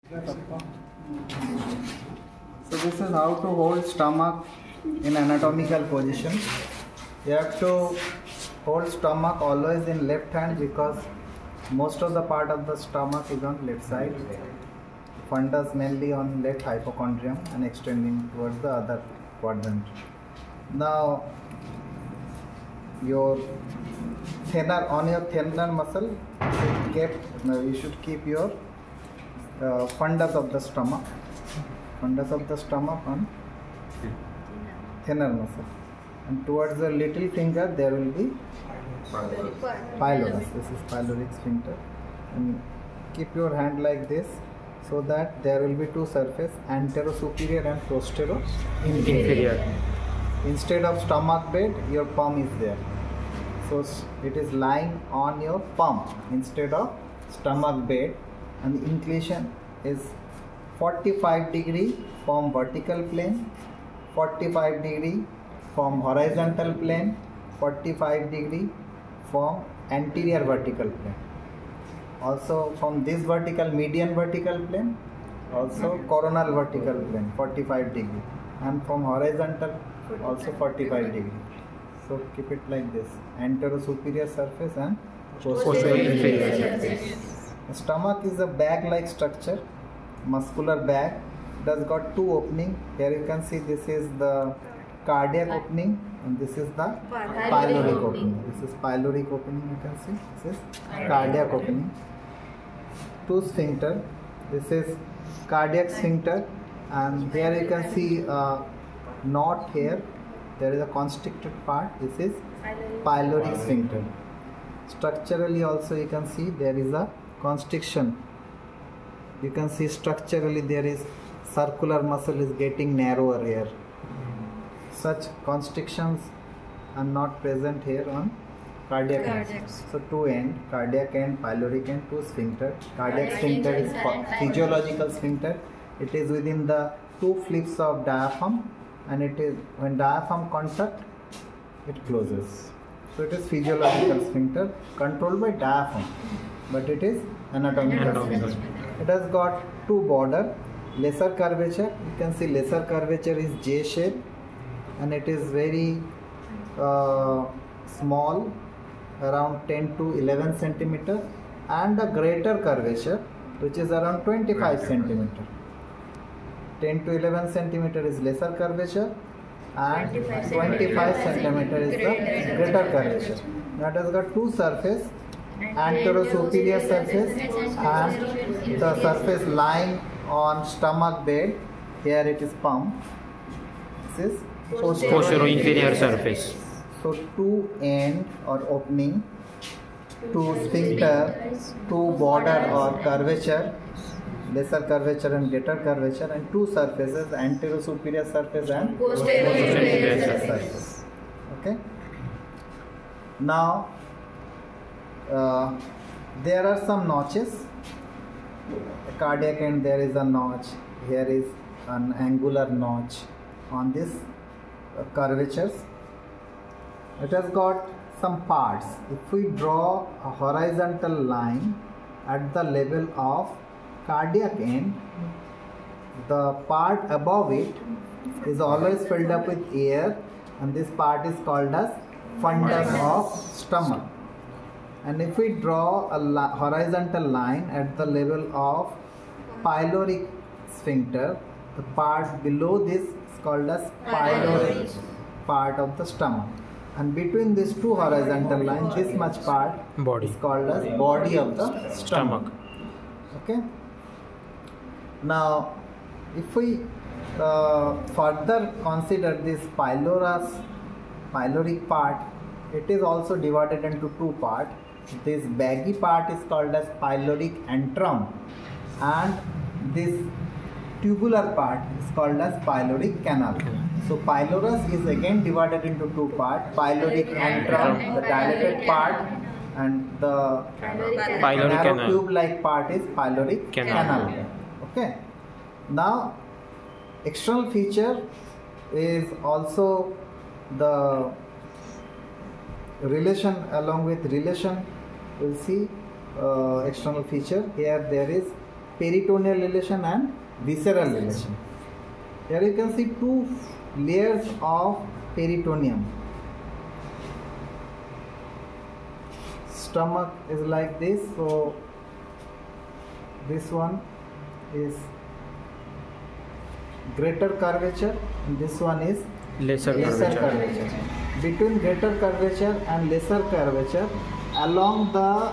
So this is how to hold stomach in anatomical position. You have to hold stomach always in left hand because most of the part of the stomach is on left side. Fundus mainly on left hypochondrium and extending towards the other quadrant. Now your thenar muscle you should keep your fundus of the stomach on thenar muscle, and towards the little finger there will be pylorus. This is pyloric sphincter, and keep your hand like this so that there will be two surfaces, anterosuperior and posterior-inferior. Instead of stomach bed, your palm is there, so it is lying on your palm instead of stomach bed, and the inclination is 45 degree from vertical plane, 45 degree from horizontal plane, 45 degree from anterior vertical plane. Also from this vertical, median vertical plane, also coronal vertical plane 45 degree, and from horizontal also 45 degree. So keep it like this, anterosuperior surface and posterior surface. The stomach is a bag-like structure, muscular bag. It has got two openings. Here you can see this is the cardiac opening and this is the pyloric opening. This is pyloric opening, you can see. This is cardiac opening. Two sphincter. This is cardiac sphincter, and here you can see a knot here. There is a constricted part. This is pyloric sphincter. Structurally also you can see there is a constriction. You can see structurally there is circular muscle is getting narrower here. Such constrictions are not present here on cardiac end. So two end, cardiac end, pyloric end, two sphincter. Cardiac sphincter is physiological sphincter. It is within the two flips of diaphragm, and it is when diaphragm contract it closes. So it is physiological sphincter controlled by diaphragm, but it is anatomical sphincter. It has got two border, lesser curvature. You can see lesser curvature is J shape, and it is very small, around 10 to 11 centimeter, and the greater curvature which is around 25 centimeter. 10 to 11 centimeter is lesser curvature and 25 centimeter is the greater curvature. That has got two surface, anterosuperior surface and the surface lying on stomach bed. Here it is palm. This is posterior-inferior surface. So two end or opening, two sphincter, two border or curvature, lesser curvature and greater curvature, and two surfaces, anterosuperior surface and posterior surface. Okay. Now there are some notches. Cardiac end there is a notch. Here is an angular notch on this curvatures. It has got some parts. If we draw a horizontal line at the level of cardiac end, the part above it is always filled up with air, and this part is called as fundus of stomach. And if we draw a horizontal line at the level of pyloric sphincter, the part below this is called as pyloric part of the stomach. And between these two horizontal lines, this much part is called as body of the stomach. Okay. Now, if we further consider this pyloric part, it is also divided into two parts. This baggy part is called as pyloric antrum, and this tubular part is called as pyloric canal. So pylorus is again divided into two parts, pyloric antrum, the dilated part, and the narrow tube-like part is pyloric canal. Okay. Now, external feature is also the relation. Along with relation, we'll see external feature. Here there is peritoneal relation and visceral relation. Here you can see two layers of peritoneum. Stomach is like this, so this one is greater curvature and this one is Lesser curvature. Between greater curvature and lesser curvature, along the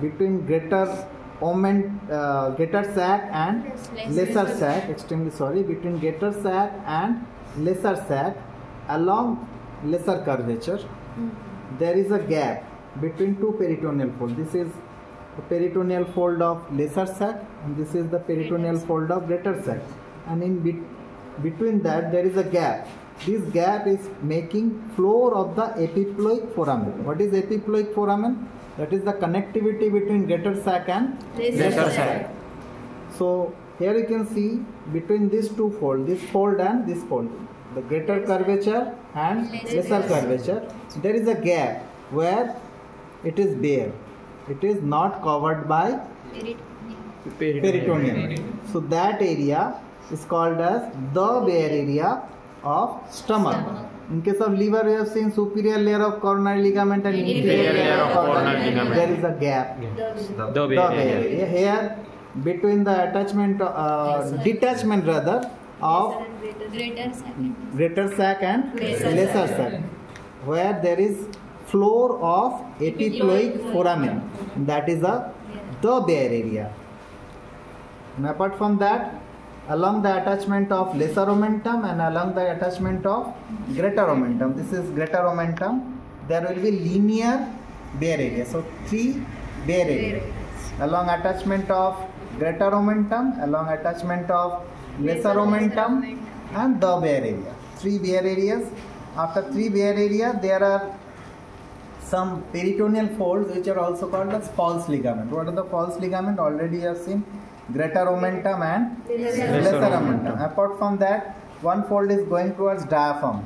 between greater sac and lesser sac, between greater sac and lesser sac along lesser curvature, there is a gap between two peritoneal folds. This is the peritoneal fold of lesser sac and this is the peritoneal fold of greater sac, and in between that there is a gap. This gap is making floor of the epiploic foramen. What is epiploic foramen? That is the connectivity between greater sac and lesser sac. So here you can see between these two folds, this fold and this fold, the greater curvature and lesser curvature, there is a gap where it is bare. It is not covered by peritoneum. So that area is called as the bare area of stomach. In case of liver, we have seen superior layer of coronary ligament and inferior layer of coronary ligament. There is a gap. The bare area. Here, between the detachment of greater sac and lesser sac, where there is floor of epiploic foramen. That is the bare area. And apart from that, along the attachment of lesser omentum and along the attachment of greater omentum, this is greater omentum, there will be linear bare area. So 3 bare areas along attachment of greater omentum, along attachment of lesser omentum and the bare area. 3 bare areas. After 3 bare areas, there are some peritoneal folds which are also called as false ligament. What are the false ligament? Already you have seen greater omentum and lesser omentum. Apart from that, one fold is going towards diaphragm.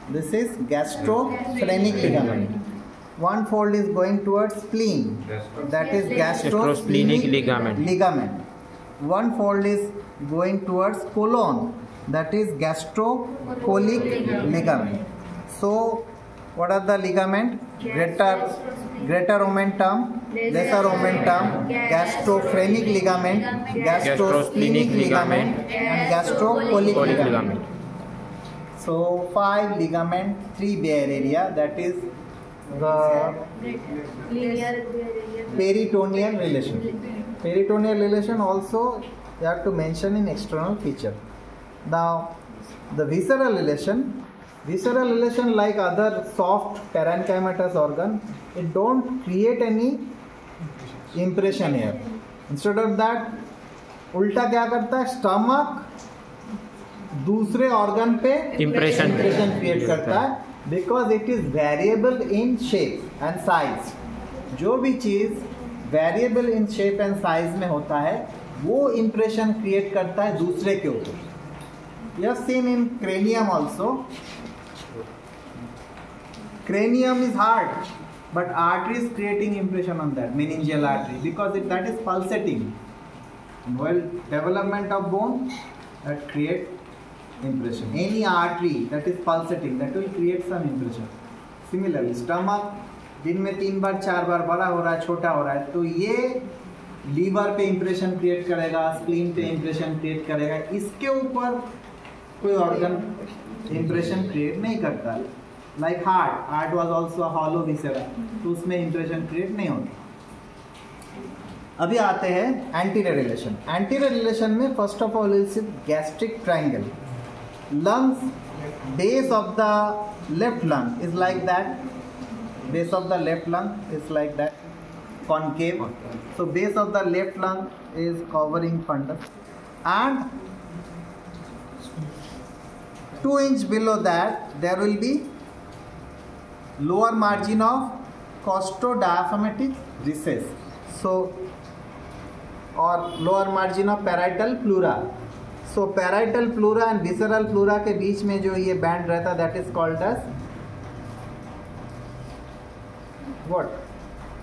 This is gastrophrenic ligament. One fold is going towards spleen. That is gastrosplenic ligament. One fold is going towards colon. That is gastrocolic ligament. So, what are the ligament? Greater omentum, lesser omentum, gastrophrenic ligament, gastrosplenic ligament, and gastrocolic ligament. So 5 ligament, 3 bare area. That is the peritoneal relation. Peritoneal relation also you have to mention in external feature. Now the visceral relation. Visceral relation, like other soft parenchymatous organ, it don't create any impression here. Instead of that, उल्टा क्या करता है? Stomach दूसरे organ पे impression create करता है, because it is variable in shape and size. जो भी चीज variable in shape and size में होता है, वो impression create करता है दूसरे के ऊपर. You have seen in cranium also. Cranium is hard, but artery is creating impression on that, meningeal artery, because that is pulsating. While development of bone, that create impression. Any artery that is pulsating, that will create some impression. Similarly, stomach दिन में 3 बार 4 बार बड़ा हो रहा है, छोटा हो रहा है, तो ये लीवर पे इंप्रेशन क्रिएट करेगा, स्प्लीन पे इंप्रेशन क्रिएट करेगा. इसके ऊपर कोई ऑर्गन इंप्रेशन क्रिएट नहीं करता. Like heart was also a hollow viscera, तो उसमें इंप्रेशन क्रिएट नहीं होता. अभी आते हैं एंटीरियर रिलेशन. एंटीरियर रिलेशन में first of all is gastric triangle. Lungs, base of the left lung is like that. Base of the left lung is like that, concave. So base of the left lung is covering fundus, and 2 inch below that there will be lower margin of costodiaphragmatic recess. So, or lower margin of parietal pleura. So parietal pleura and visceral pleura के बीच में जो ये band रहता, that is called as what?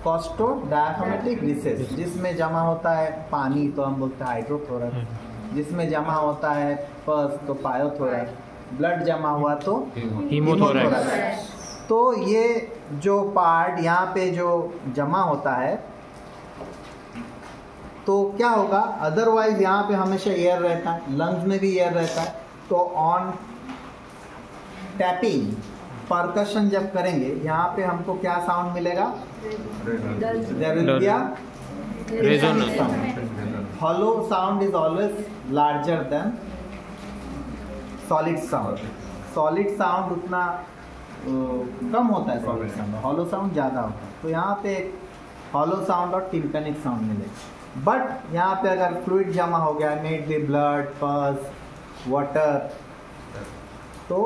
Costodiaphragmatic recess, जिसमें जमा होता है पानी तो हम बोलते हैं हाइड्रोथोरक्स, जिसमें जमा होता है पस तो पायोथोरक्स, ब्लड जमा हुआ तो हीमोथोरक्स। तो ये जो पार्ट यहाँ पे जो जमा होता है तो क्या होगा, अदरवाइज यहाँ पे हमेशा एयर रहता है, लंग्स में भी एयर रहता है, तो ऑन टैपिंग परकशन जब करेंगे यहाँ पे हमको क्या साउंड मिलेगा, there will be a resonance sound. Hollow sound is always larger than solid sound. Solid sound उतना कम होता है, सॉलिड साउंड, हॉलो साउंड ज़्यादा होता है। तो यहाँ पे एक हॉलो साउंड और टिम्पेनिक साउंड मिलेगा। बट यहाँ पे अगर फ्लूइड जमा हो गया, मेड द ब्लड, पस, वाटर, तो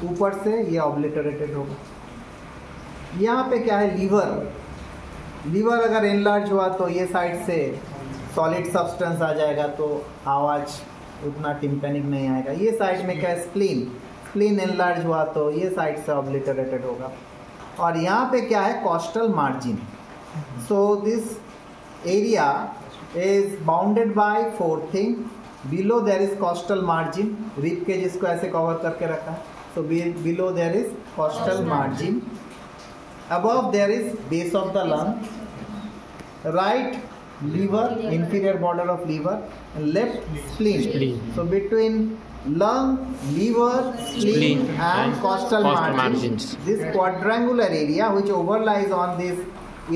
ऊपर से ये ऑब्लिटरेटेड होगा। यहाँ पे क्या है, लीवर। लीवर अगर एनलार्ज हुआ तो ये साइड से सॉलिड सब्सटेंस आ जाएगा तो आवाज़ उतना टिम्पेनिक नहीं आएगा। ये साइड में क्या है, स्प्लीन। स्प्लीन एनलार्ज हुआ तो ये साइड से ऑब्लिटरेटेड होगा। और यहाँ पे क्या है, coastal margin. So this area is bounded by 4 thing. Below there is coastal margin, rib के जिसको ऐसे कवर करके रखा है, so below there is costal margin, above there is base of the lung, right liver, inferior border of liver, and left spleen. So between lung, liver, spleen and costal margins, this quadrangular area which overlies on this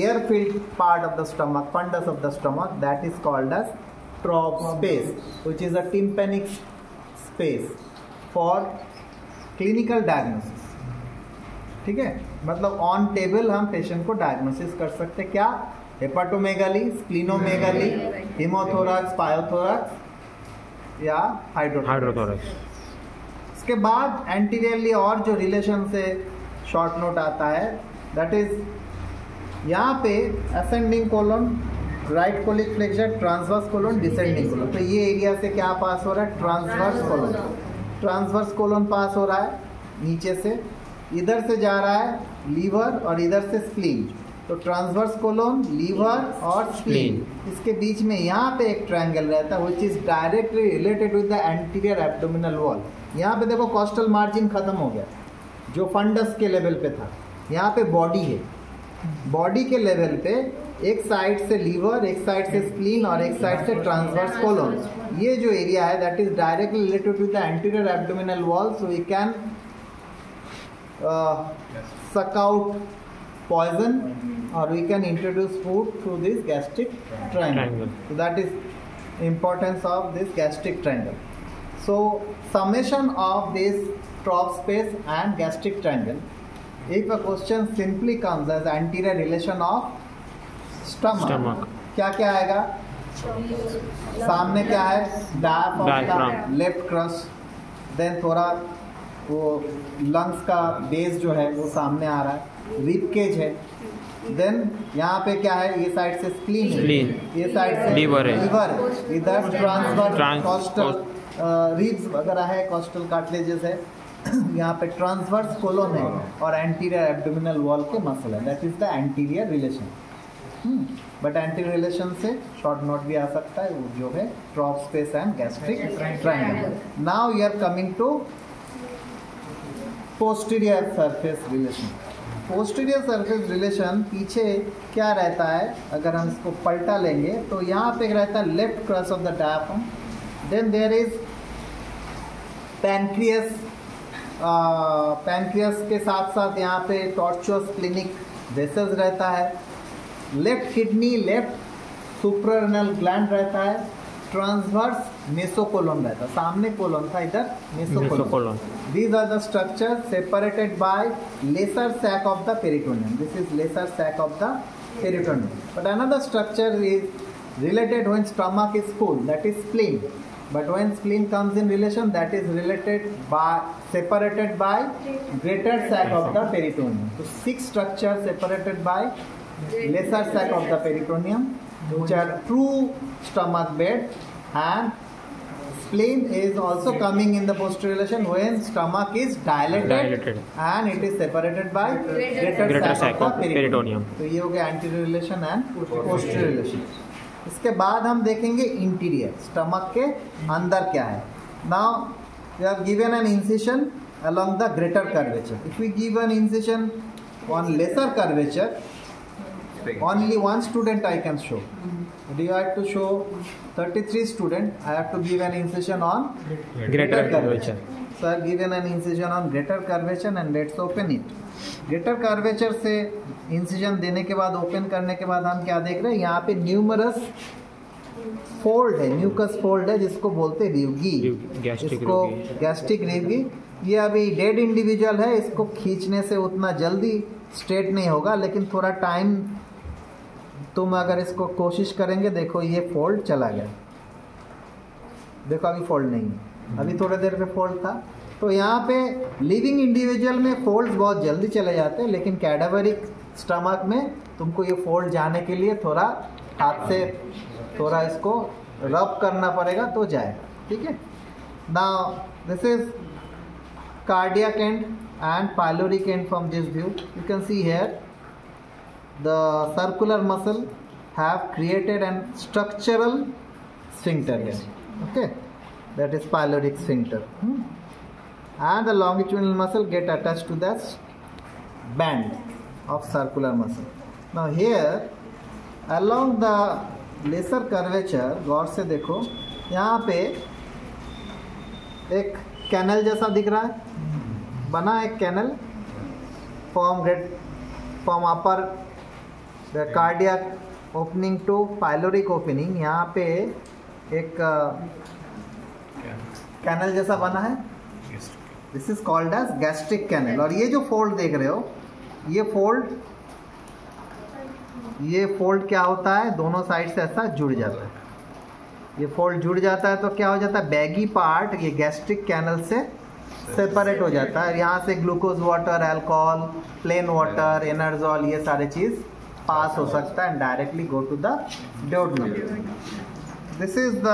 air filled part of the stomach, fundus of the stomach, that is called as trough space, which is a tympanic space for clinical diagnosis. ठीक है, मतलब on table हम patient को diagnosis कर सकते हैं, क्या, हेपाटोमेगाली, splenomegaly, हीमोथोरक्स, पायोथोरक्स या हाइड्रोथोरक्स। इसके बाद एंटीरियरली और जो रिलेशन से शॉर्ट नोट आता है, दैट इज यहाँ पे ascending colon, right colic flexor, transverse colon, descending colon. तो ये एरिया से क्या पास हो रहा है, ट्रांसवर्स कोलन। ट्रांसवर्स कोलन पास हो रहा है नीचे से, इधर से जा रहा है लीवर और इधर से स्प्लीन। तो ट्रांसवर्स कोलन, लीवर और स्प्लीन, इसके बीच में यहाँ पे एक ट्रायंगल रहता है which is directly related with the anterior abdominal wall. यहाँ पे देखो कॉस्टल मार्जिन खत्म हो गया जो फंडस के लेवल पे था, यहाँ पे बॉडी है। बॉडी के लेवल पे एक साइड से लीवर, एक साइड से स्प्लीन और एक साइड से ट्रांसवर्स कोलन। ये जो एरिया है that is directly related with the anterior abdominal wall, so we can suck out poison or we can introduce food through this gastric triangle. So that is importance of this gastric triangle. So summation of this trough space and gastric triangle, if a question simply comes as anterior relation of stomach, क्या क्या आएगा, सामने क्या है, diaphragm, left crust, then थोड़ा वो lungs का base जो है वो सामने आ रहा है, रिब केज है, देन यहाँ पे क्या है, ये साइड से स्प्लीन है, ये साइड से लीवर है, इधर ट्रांसवर्स कॉस्टल रिब्स वगैरह है, कॉस्टल कार्टिलेजेस है, यहाँ पे ट्रांसवर्स कोलन है और एंटीरियर एब्डोमिनल वॉल के मसल है, that is the anterior relation. But anterior relation से शॉर्ट नोट भी आ सकता है, वो जो है trough space and gastric triangle. Now we are coming to posterior surface relation. Posterior surface relation पीछे क्या रहता है, अगर हम इसको पलटा लेंगे तो यहाँ पे रहता है left crust of the diaphragm, then there is pancreas, pancreas के साथ साथ यहाँ पे टॉर्चुअस क्लिनिक वेसल्स रहता है, लेफ्ट किडनी, लेफ्ट सुप्रारेनल ग्लैंड रहता है, ट्रांसवर्स मेसोकोलोन रहता है, सामने कोलोन था, इधर मेसोकोलोन। These are the structures separated by lesser sac of the peritoneum. This is lesser sac of the peritoneum. But another structure is related when stomach is full, that is spleen. But when spleen comes in relation, that is related by separated by greater sac of the peritoneum. So 6 structures separated by lesser sac of the peritoneum, which are true stomach bed and spleen is also coming in the posterior relation when stomach is dilated and it is separated by greater sac of the peritoneum. तो ये हो गया anterior relation and posterior relation. इसके बाद हम देखेंगे interior, stomach के अंदर क्या है. Now we have given an incision along the greater curvature. If we give an incision on lesser curvature, only one student I can show. Do you have to show 33 students? I have to give an incision on greater curvature. So I have given an incision on greater curvature and let's open it. Greater curvature से incision देने के बाद open करने के बाद हम क्या देख रहे हैं, यहाँ पे numerous fold है, mucus fold है जिसको बोलते हैं रिवगी, इसको गैस्ट्रिक रिवगी. ये अभी डेड इंडिविजुअल है, इसको खींचने से उतना जल्दी स्ट्रेट नहीं होगा, लेकिन थोड़ा टाइम तुम अगर इसको कोशिश करेंगे. देखो ये फोल्ड चला गया, देखो अभी फोल्ड नहीं है, अभी थोड़ी देर पे फोल्ड था. तो यहाँ पे लिविंग इंडिविजुअल में फोल्ड बहुत जल्दी चले जाते हैं, लेकिन कैडावरिक स्टमक में तुमको ये फोल्ड जाने के लिए थोड़ा हाथ से थोड़ा इसको रब करना पड़ेगा तो जाएगा. ठीक है. Now this is cardiac and and pyloric end from this view. You can see here the circular muscle have created an structural sphincter here. Okay, that is pyloric sphincter. And the longitudinal muscle get attached to that band of circular muscle. Now here along the lesser curvature, गौर से देखो यहाँ पे एक canal जैसा दिख रहा है, बना एक canal from upper cardiac opening to pyloric opening. यहाँ पे एक कैनल जैसा बना है, this is called as gastric canal. और ये जो फोल्ड देख रहे हो, ये फोल्ड क्या होता है, दोनों साइड से ऐसा जुड़ जाता है. ये फोल्ड जुड़ जाता है तो क्या हो जाता है, बैगी पार्ट ये गैस्ट्रिक कैनल से सेपरेट हो जाता है. यहाँ से glucose water, alcohol, plain water, Enerzal, ये सारे चीज़ पास हो सकता है and directly go to the duodenum. This is the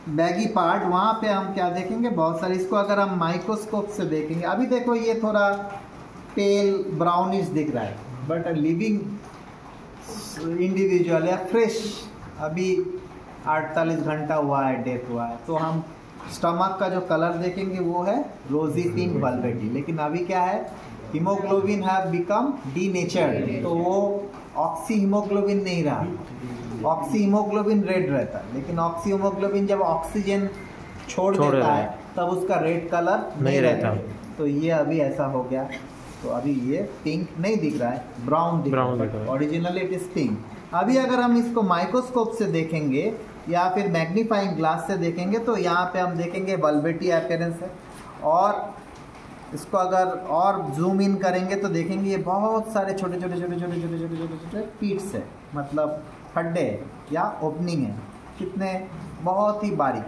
baggy part. वहाँ पे हम क्या देखेंगे, बहुत सारे. इसको अगर हम माइक्रोस्कोप से देखेंगे, अभी देखो ये थोड़ा पेल ब्राउनिश दिख रहा है, बट लिविंग इंडिविजुअल या फ्रेश, अभी 48 घंटा हुआ है, डेथ हुआ है, तो हम स्टमक का जो कलर देखेंगे वो है रोजी पिंक वल्वेटी. लेकिन अभी क्या है, हीमोग्लोबिन हैव बिकम डीनेचर्ड, तो वो ऑक्सी हीमोग्लोबिन नहीं रहा. ऑक्सी हीमोग्लोबिन रेड रहता है, लेकिन ऑक्सी हीमोग्लोबिन जब ऑक्सीजन छोड़ देता है तब उसका रेड कलर नहीं रहता. तो ये अभी ऐसा हो गया, तो अभी ये पिंक नहीं दिख रहा है, ब्राउन दिख रहा है. Originally it is pink. अभी अगर हम इसको माइक्रोस्कोप से देखेंगे या फिर मैग्नीफाइंग ग्लास से देखेंगे तो यहाँ पे हम देखेंगे वल्वेटी अपीयरेंस है. और इसको अगर और जूम इन करेंगे तो देखेंगे ये बहुत सारे छोटे छोटे पीट्स है, मतलब खड्डे या ओपनिंग है. कितने, बहुत ही बारीक,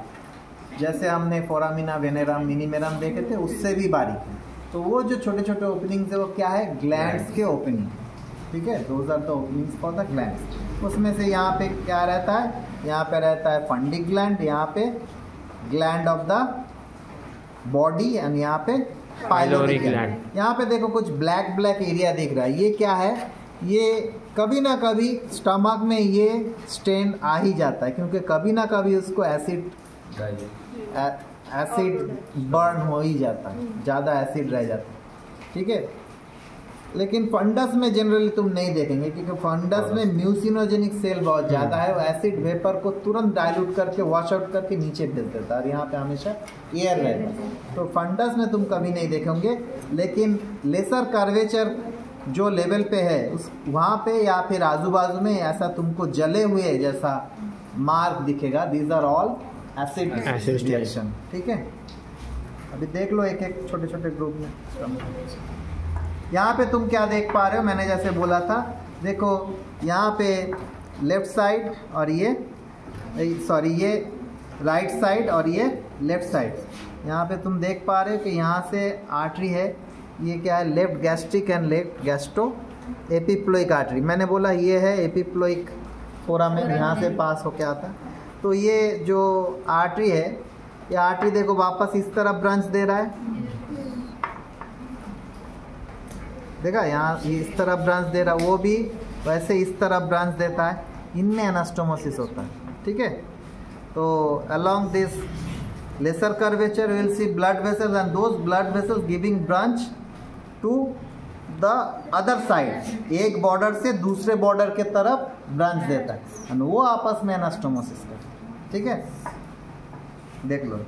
जैसे हमने फोरामिना, वेनेरम, मिनीमेरम देखे थे उससे भी बारीक है. तो वो जो छोटे छोटे ओपनिंग्स है वो क्या है, ग्लैंड्स के ओपनिंग. ठीक है, those are the openings for the glands. उसमें से यहाँ पे क्या रहता है, यहाँ पे रहता है फंडिक ग्लैंड, यहाँ पे gland of the body and यहाँ पे पाइलोरिक ग्लैंड. यहाँ पे देखो कुछ ब्लैक ब्लैक एरिया दिख रहा है, ये क्या है, ये कभी ना कभी स्टमक में ये स्टेन आ ही जाता है, क्योंकि कभी ना कभी उसको एसिड बर्न हो ही जाता है, ज़्यादा एसिड रह जाता है. ठीक है, लेकिन फंडस में जनरली तुम नहीं देखेंगे, क्योंकि फंडस में म्यूसिनोजेनिक सेल बहुत ज़्यादा है, वो एसिड वेपर को तुरंत डाइल्यूट करके वॉश आउट करके नीचे भेज देता है, और यहाँ पे हमेशा एयर रहता है. तो फंडस में तुम कभी नहीं देखेंगे. लेकिन लेसर कर्वेचर जो लेवल पे है उस वहाँ पे या फिर आजू बाजू में ऐसा तुमको जले हुए जैसा मार्क दिखेगा. These are all acid reaction. ठीक है, अभी देख लो एक एक छोटे छोटे ग्रुप में. यहाँ पे तुम क्या देख पा रहे हो, मैंने जैसे बोला था, देखो यहाँ पे लेफ्ट साइड और ये राइट साइड और ये लेफ्ट साइड. यहाँ पे तुम देख पा रहे हो कि यहाँ से आर्टरी है, ये क्या है, left gastric and left gastro epiploic artery. मैंने बोला ये है एपिप्लोइक फोरामेन यहाँ से पास होके आता है। तो ये जो आर्टरी है, ये आर्टरी देखो वापस इस तरफ ब्रांच दे रहा है, देखा यहाँ इस तरफ ब्रांच दे रहा है, वो भी वैसे इस तरफ ब्रांच देता है। इनमें एनास्टोमोसिस होता है, ठीक है। तो along this lesser curvature will see blood vessels and those blood vessels giving branch to the other side, एक बॉर्डर से दूसरे बॉर्डर के तरफ ब्रांच देता है, और वो आपस में एनास्टोमोसिस करता है, ठीक है। देख लो।